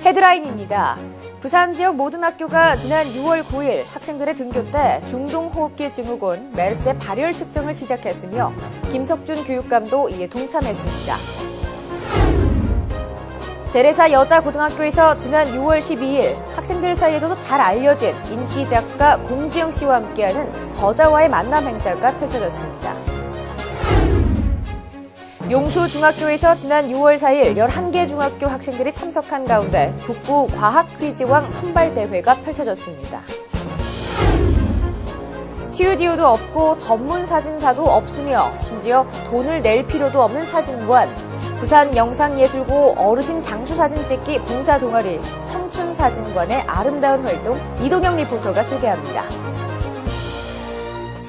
헤드라인입니다. 부산 지역 모든 학교가 지난 6월 9일 학생들의 등교 때 중동호흡기 증후군 메르스의 발열 측정을 시작했으며 김석준 교육감도 이에 동참했습니다. 대레사 여자고등학교에서 지난 6월 12일 학생들 사이에서도 잘 알려진 인기 작가 공지영 씨와 함께하는 저자와의 만남 행사가 펼쳐졌습니다. 용수중학교에서 지난 6월 4일 11개 중학교 학생들이 참석한 가운데 북부 과학퀴즈왕 선발대회가 펼쳐졌습니다. 스튜디오도 없고 전문 사진사도 없으며 심지어 돈을 낼 필요도 없는 사진관, 부산 영상예술고 어르신 장수사진 찍기 봉사 동아리 청춘사진관의 아름다운 활동 이동영 리포터가 소개합니다.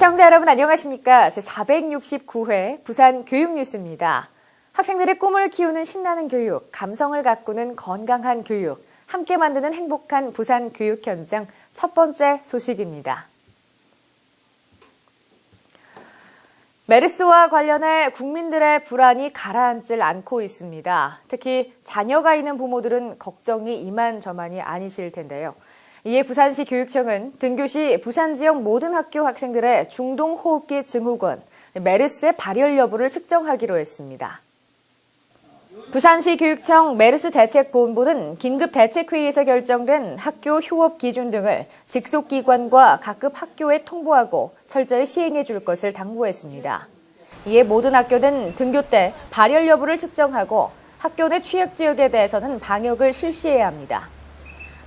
시청자 여러분 안녕하십니까? 제469회 부산 교육뉴스입니다. 학생들의 꿈을 키우는 신나는 교육, 감성을 가꾸는 건강한 교육, 함께 만드는 행복한 부산 교육 현장 첫 번째 소식입니다. 메르스와 관련해 국민들의 불안이 가라앉질 않고 있습니다. 특히 자녀가 있는 부모들은 걱정이 이만저만이 아니실 텐데요. 이에 부산시 교육청은 등교 시 부산 지역 모든 학교 학생들의 중동호흡기 증후군, 메르스의 발열 여부를 측정하기로 했습니다. 부산시 교육청 메르스 대책본부는 긴급 대책회의에서 결정된 학교 휴업 기준 등을 직속기관과 각급 학교에 통보하고 철저히 시행해 줄 것을 당부했습니다. 이에 모든 학교는 등교 때 발열 여부를 측정하고 학교 내 취약 지역에 대해서는 방역을 실시해야 합니다.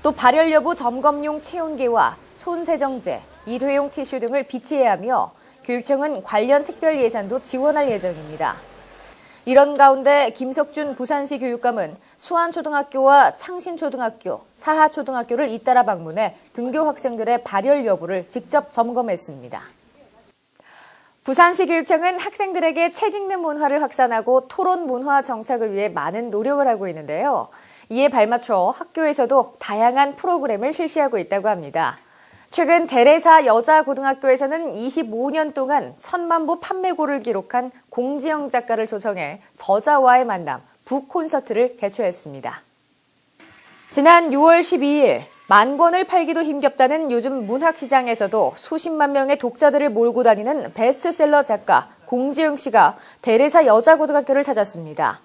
또 발열 여부 점검용 체온계와 손세정제, 일회용 티슈 등을 비치해야 하며 교육청은 관련 특별 예산도 지원할 예정입니다. 이런 가운데 김석준 부산시 교육감은 수안초등학교와 창신초등학교, 사하초등학교를 잇따라 방문해 등교 학생들의 발열 여부를 직접 점검했습니다. 부산시 교육청은 학생들에게 책 읽는 문화를 확산하고 토론 문화 정착을 위해 많은 노력을 하고 있는데요. 이에 발맞춰 학교에서도 다양한 프로그램을 실시하고 있다고 합니다. 최근 대레사 여자고등학교에서는 25년 동안 1000만 부 판매고를 기록한 공지영 작가를 초청해 저자와의 만남, 북콘서트를 개최했습니다. 지난 6월 12일 만 권을 팔기도 힘겹다는 요즘 문학시장에서도 수십만 명의 독자들을 몰고 다니는 베스트셀러 작가 공지영 씨가 대레사 여자고등학교를 찾았습니다.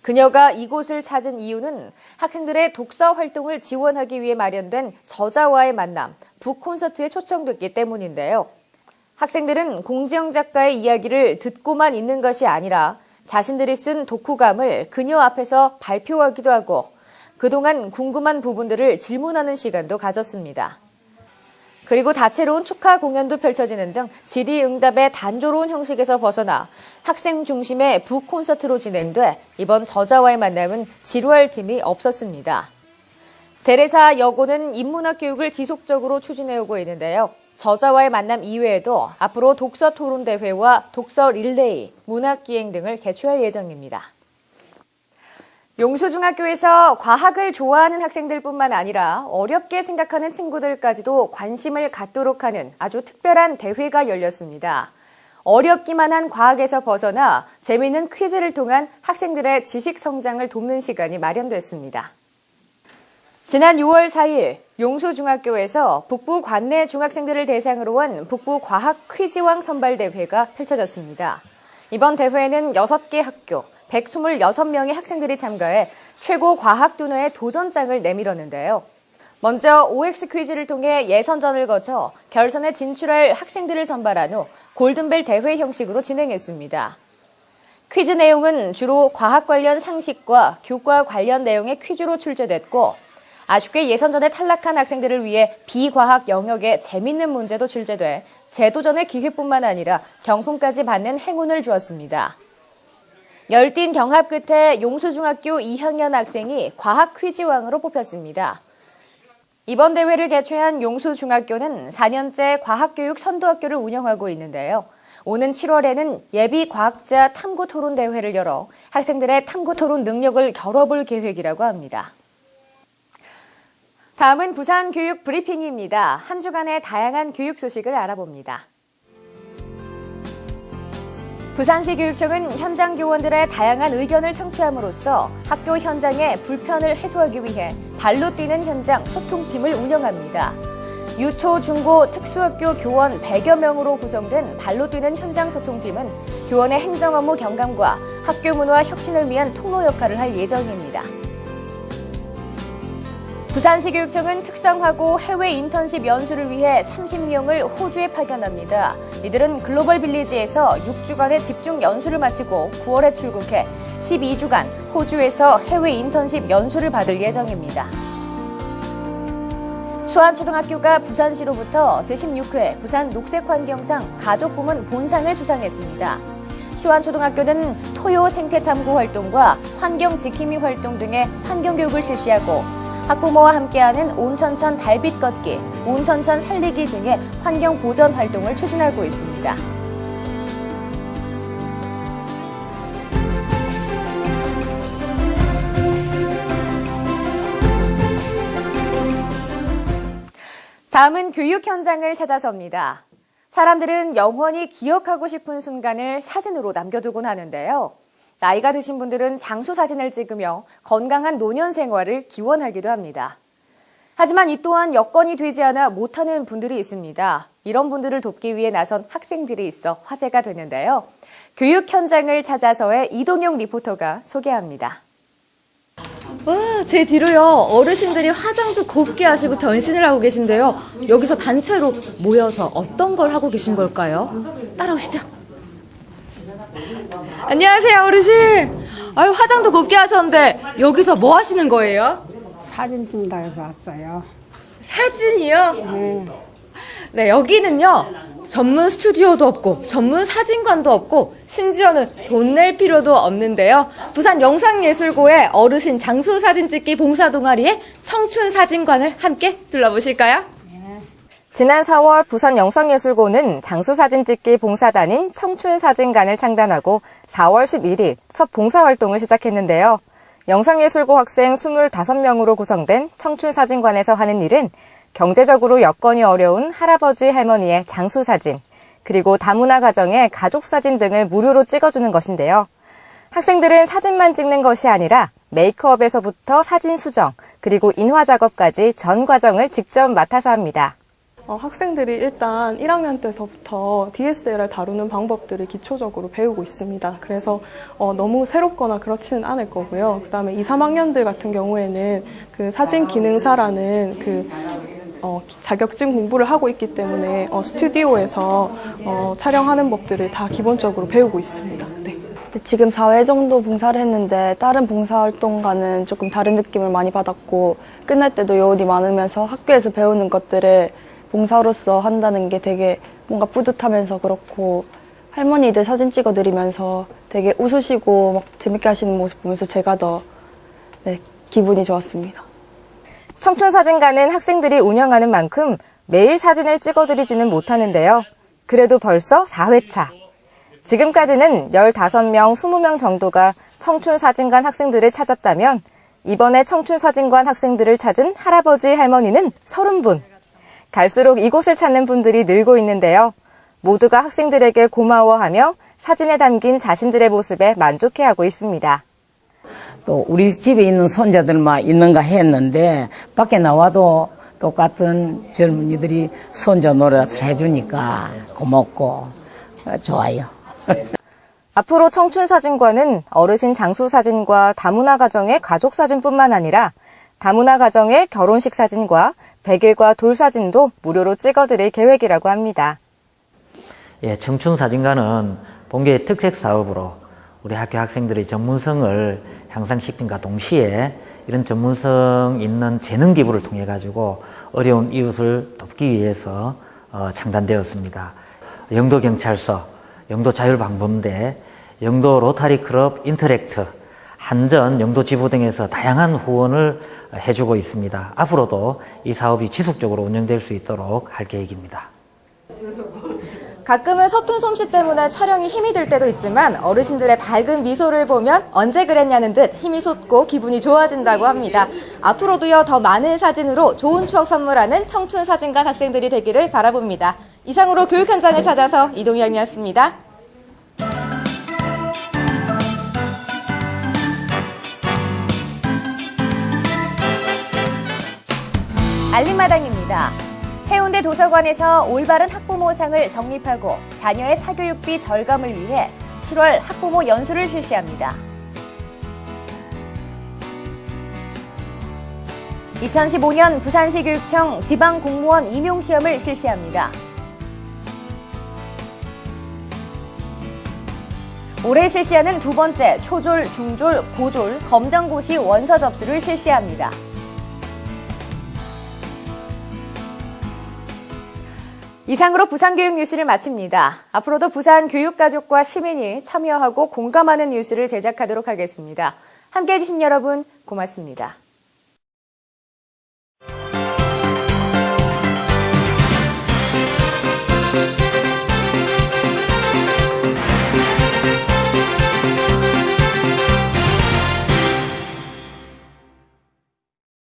그녀가 이곳을 찾은 이유는 학생들의 독서 활동을 지원하기 위해 마련된 저자와의 만남, 북콘서트에 초청됐기 때문인데요. 학생들은 공지영 작가의 이야기를 듣고만 있는 것이 아니라 자신들이 쓴 독후감을 그녀 앞에서 발표하기도 하고 그동안 궁금한 부분들을 질문하는 시간도 가졌습니다. 그리고 다채로운 축하 공연도 펼쳐지는 등 질의응답의 단조로운 형식에서 벗어나 학생 중심의 북콘서트로 진행돼 이번 저자와의 만남은 지루할 틈이 없었습니다. 대레사 여고는 인문학 교육을 지속적으로 추진해오고 있는데요. 저자와의 만남 이외에도 앞으로 독서 토론 대회와 독서 릴레이, 문학 기행 등을 개최할 예정입니다. 용수중학교에서 과학을 좋아하는 학생들뿐만 아니라 어렵게 생각하는 친구들까지도 관심을 갖도록 하는 아주 특별한 대회가 열렸습니다. 어렵기만 한 과학에서 벗어나 재미있는 퀴즈를 통한 학생들의 지식 성장을 돕는 시간이 마련됐습니다. 지난 6월 4일 용수중학교에서 북부 관내 중학생들을 대상으로 한 북부 과학 퀴즈왕 선발대회가 펼쳐졌습니다. 이번 대회에는 6개 학교, 126명의 학생들이 참가해 최고 과학 두뇌의 도전장을 내밀었는데요. 먼저 OX 퀴즈를 통해 예선전을 거쳐 결선에 진출할 학생들을 선발한 후 골든벨 대회 형식으로 진행했습니다. 퀴즈 내용은 주로 과학 관련 상식과 교과 관련 내용의 퀴즈로 출제됐고 아쉽게 예선전에 탈락한 학생들을 위해 비과학 영역의 재밌는 문제도 출제돼 재도전의 기회뿐만 아니라 경품까지 받는 행운을 주었습니다. 열띤 경합 끝에 용수중학교 2학년 학생이 과학 퀴즈왕으로 뽑혔습니다. 이번 대회를 개최한 용수중학교는 4년째 과학교육 선도학교를 운영하고 있는데요. 오는 7월에는 예비 과학자 탐구 토론 대회를 열어 학생들의 탐구 토론 능력을 겨뤄볼 계획이라고 합니다. 다음은 부산 교육 브리핑입니다. 한 주간의 다양한 교육 소식을 알아봅니다. 부산시 교육청은 현장 교원들의 다양한 의견을 청취함으로써 학교 현장의 불편을 해소하기 위해 발로 뛰는 현장 소통팀을 운영합니다. 유초, 중고, 특수학교 교원 100여 명으로 구성된 발로 뛰는 현장 소통팀은 교원의 행정 업무 경감과 학교 문화 혁신을 위한 통로 역할을 할 예정입니다. 부산시 교육청은 특성화고 해외 인턴십 연수를 위해 30명을 호주에 파견합니다. 이들은 글로벌 빌리지에서 6주간의 집중 연수를 마치고 9월에 출국해 12주간 호주에서 해외 인턴십 연수를 받을 예정입니다. 수안초등학교가 부산시로부터 제16회 부산 녹색환경상 가족부문 본상을 수상했습니다. 수안초등학교는 토요 생태탐구 활동과 환경지킴이 활동 등의 환경교육을 실시하고 학부모와 함께하는 온천천 달빛 걷기, 온천천 살리기 등의 환경보전 활동을 추진하고 있습니다. 다음은 교육 현장을 찾아서입니다. 사람들은 영원히 기억하고 싶은 순간을 사진으로 남겨두곤 하는데요. 나이가 드신 분들은 장수 사진을 찍으며 건강한 노년 생활을 기원하기도 합니다. 하지만 이 또한 여건이 되지 않아 못하는 분들이 있습니다. 이런 분들을 돕기 위해 나선 학생들이 있어 화제가 되는데요. 교육 현장을 찾아서의 이동용 리포터가 소개합니다. 와, 제 뒤로요. 어르신들이 화장도 곱게 하시고 변신을 하고 계신데요. 여기서 단체로 모여서 어떤 걸 하고 계신 걸까요? 따라오시죠. 안녕하세요, 어르신. 아유, 화장도 곱게 하셨는데 여기서 뭐 하시는 거예요? 사진 찍는다 해서 왔어요. 사진이요? 네. 네, 여기는요. 전문 스튜디오도 없고 전문 사진관도 없고 심지어는 돈 낼 필요도 없는데요. 부산 영상예술고의 어르신 장수 사진 찍기 봉사 동아리의 청춘 사진관을 함께 둘러보실까요? 지난 4월 부산 영상예술고는 장수 사진 찍기 봉사단인 청춘 사진관을 창단하고 4월 11일 첫 봉사활동을 시작했는데요. 영상예술고 학생 25명으로 구성된 청춘 사진관에서 하는 일은 경제적으로 여건이 어려운 할아버지 할머니의 장수 사진, 그리고 다문화 가정의 가족 사진 등을 무료로 찍어주는 것인데요. 학생들은 사진만 찍는 것이 아니라 메이크업에서부터 사진 수정, 그리고 인화 작업까지 전 과정을 직접 맡아서 합니다. 학생들이 일단 1학년 때서부터 DSLR 다루는 방법들을 기초적으로 배우고 있습니다. 그래서 너무 새롭거나 그렇지는 않을 거고요. 그다음에 2, 3학년들 같은 경우에는 그 사진 기능사라는 자격증 공부를 하고 있기 때문에 스튜디오에서 촬영하는 법들을 다 기본적으로 배우고 있습니다. 네. 지금 4회 정도 봉사를 했는데 다른 봉사활동과는 조금 다른 느낌을 많이 받았고 끝날 때도 여운이 많으면서 학교에서 배우는 것들을 봉사로서 한다는 게 되게 뭔가 뿌듯하면서 그렇고 할머니들 사진 찍어드리면서 되게 웃으시고 막 재밌게 하시는 모습 보면서 제가 더 기분이 좋았습니다. 청춘사진관은 학생들이 운영하는 만큼 매일 사진을 찍어드리지는 못하는데요. 그래도 벌써 4회차. 지금까지는 15명, 20명 정도가 청춘사진관 학생들을 찾았다면 이번에 청춘사진관 학생들을 찾은 할아버지, 할머니는 30분. 갈수록 이곳을 찾는 분들이 늘고 있는데요. 모두가 학생들에게 고마워하며 사진에 담긴 자신들의 모습에 만족해하고 있습니다. 또 우리 집에 있는 손자들만 있는가 했는데 밖에 나와도 똑같은 젊은이들이 손자 노릇을 해주니까 고맙고 좋아요. 앞으로 청춘사진관은 어르신 장수사진과 다문화 가정의 가족사진뿐만 아니라 다문화 가정의 결혼식 사진과 백일과 돌사진도 무료로 찍어드릴 계획이라고 합니다. 예, 청춘사진관은 본교의 특색 사업으로 우리 학교 학생들의 전문성을 향상시킨과 동시에 이런 전문성 있는 재능 기부를 통해 가지고 어려운 이웃을 돕기 위해서 창단되었습니다. 영도경찰서, 영도자율방범대, 영도 로타리클럽 인터랙트, 한전, 영도지부 등에서 다양한 후원을 해주고 있습니다. 앞으로도 이 사업이 지속적으로 운영될 수 있도록 할 계획입니다. 가끔은 서툰 솜씨 때문에 촬영이 힘이 들 때도 있지만 어르신들의 밝은 미소를 보면 언제 그랬냐는 듯 힘이 솟고 기분이 좋아진다고 합니다. 앞으로도요, 더 많은 사진으로 좋은 추억 선물하는 청춘사진관 학생들이 되기를 바라봅니다. 이상으로 교육 현장을 찾아서 이동영이었습니다. 알림마당입니다. 해운대 도서관에서 올바른 학부모상을 정립하고 자녀의 사교육비 절감을 위해 7월 학부모 연수를 실시합니다. 2015년 부산시 교육청 지방공무원 임용시험을 실시합니다. 올해 실시하는 두 번째 초졸, 중졸, 고졸, 검정고시 원서 접수를 실시합니다. 이상으로 부산교육 뉴스를 마칩니다. 앞으로도 부산 교육가족과 시민이 참여하고 공감하는 뉴스를 제작하도록 하겠습니다. 함께해 주신 여러분 고맙습니다.